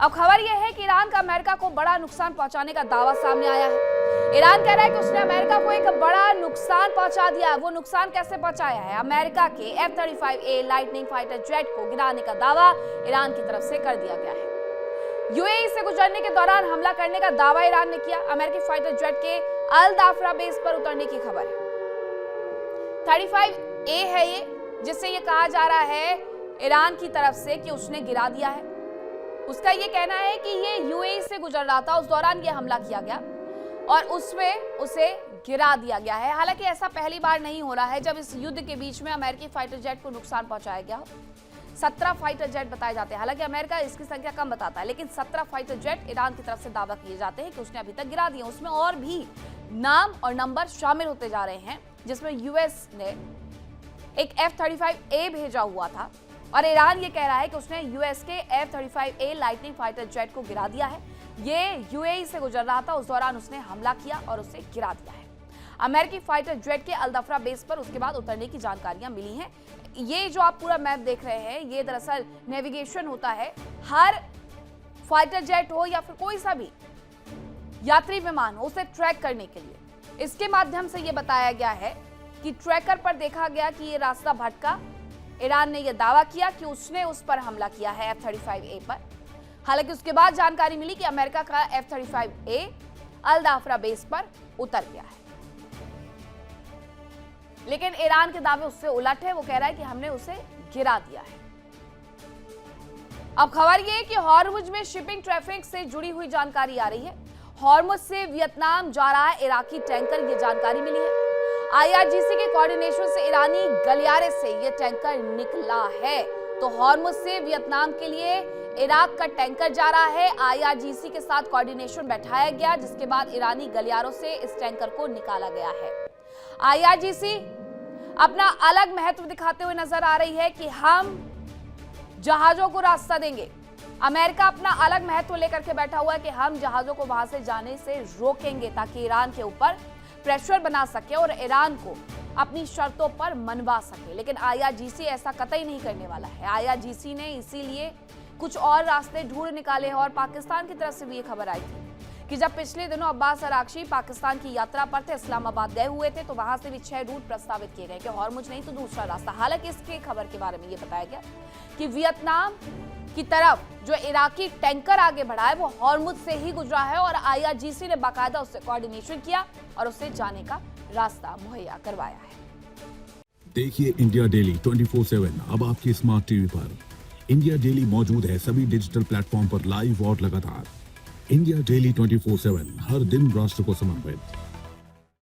अब खबर यह है कि ईरान का अमेरिका को बड़ा नुकसान पहुंचाने का दावा सामने आया है। ईरान कह रहा है कि उसने अमेरिका को एक बड़ा नुकसान पहुंचा दिया है। वो नुकसान कैसे पहुंचाया है? अमेरिका के F-35A लाइटनिंग फाइटर जेट को गिराने का दावा ईरान की तरफ से कर दिया गया है। यूएई से गुजरने के दौरान हमला करने का दावा ईरान ने किया। अमेरिकी फाइटर जेट के अल दाफरा बेस पर उतरने की खबर है। 35A है ये, जिससे ये कहा जा रहा है ईरान की तरफ से कि उसने गिरा दिया है। उसका ये कहना है कि ये यूएई से गुजर रहा था, उस दौरान ये हमला किया गया और उसमें उसे गिरा दिया गया है। हालांकि ऐसा पहली बार नहीं हो रहा है जब इस युद्ध के बीच में अमेरिकी फाइटर जेट को नुकसान पहुंचाया गया हो। 17 फाइटर जेट बताए जाते हैं। हालांकि अमेरिका इसकी संख्या कम बताता है, लेकिन 17 फाइटर जेट ईरान की तरफ से दावा किए जाते हैं कि उसने अभी तक गिरा दिए। उसमें और भी नाम और नंबर शामिल होते जा रहे हैं, जिसमें यूएस ने एक F-35A भेजा हुआ था और ईरान ये कह रहा है कि उसने यूएस के F-35A लाइटनिंग फाइटर जेट को गिरा दिया है। ये यूएई से गुजर रहा था, उस दौरान उसने हमला किया और उसे गिरा दिया है। अमेरिकी फाइटर जेट के अल दफरा बेस पर उसके बाद उतरने की जानकारियां मिली हैं। ये जो आप पूरा मैप देख रहे हैं, ये दरअसल नेविगेशन होता है। हर फाइटर जेट हो या फिर कोई सा भी यात्री विमान हो, उसे ट्रैक करने के लिए इसके माध्यम से ये बताया गया है कि ट्रैकर पर देखा गया कि ये रास्ता भटका। ईरान ने यह दावा किया कि उसने उस पर हमला किया है F-35A पर। हालांकि उसके बाद जानकारी मिली कि अमेरिका का F-35A अल दाफरा बेस पर उतर गया है, लेकिन ईरान के दावे उससे उलट है। वो कह रहा है कि हमने उसे गिरा दिया है। अब खबर यह है कि हॉर्मुज में शिपिंग ट्रैफिक से जुड़ी हुई जानकारी आ रही है। हॉर्मुज से वियतनाम जा रहा है इराकी टैंकर, ये जानकारी मिली है। IRGC के कोऑर्डिनेशन से ईरानी गलियारे से यह टैंकर निकला है। तो हॉर्मुज से वियतनाम के लिए इराक का टैंकर जा रहा है। IRGC के साथ कोऑर्डिनेशन बैठाया गया, जिसके बाद ईरानी गलियारों से इस टैंकर को निकाला गया है। IRGC अपना अलग महत्व दिखाते हुए नजर आ रही है कि हम जहाजों को रास्ता देंगे। अमेरिका अपना अलग महत्व लेकर के बैठा हुआ है कि हम जहाजों को वहां से जाने से रोकेंगे, ताकि ईरान के ऊपर प्रेशर बना सके और ईरान को अपनी शर्तों पर मनवा सके। लेकिन IRGC ऐसा कतई नहीं करने वाला है। IRGC ने इसीलिए कुछ और रास्ते ढूंढ निकाले हैं। और पाकिस्तान की तरफ से भी ये खबर आई थी कि जब पिछले दिनों अब्बास अरागची पाकिस्तान की यात्रा पर थे, इस्लामाबाद गए हुए थे, तो वहां से भी 6 रूट प्रस्तावित किए गए कि हॉर्मुज नहीं तो दूसरा रास्ता। हालांकि इसके खबर के बारे में ये बताया गया कि वियतनाम की तरफ जो इराकी टैंकर आगे बढ़ा है वो हॉर्मुज से ही गुजरा है और IRGC ने बाकायदा उससे कोऑर्डिनेशन किया और उससे जाने का रास्ता मुहैया करवाया है। देखिए इंडिया डेली 24/7 अब आपकी स्मार्ट टीवी पर। इंडिया डेली मौजूद है सभी डिजिटल प्लेटफॉर्म पर लाइव और लगातार। इंडिया डेली 24/7 हर दिन राष्ट्र को समर्पित।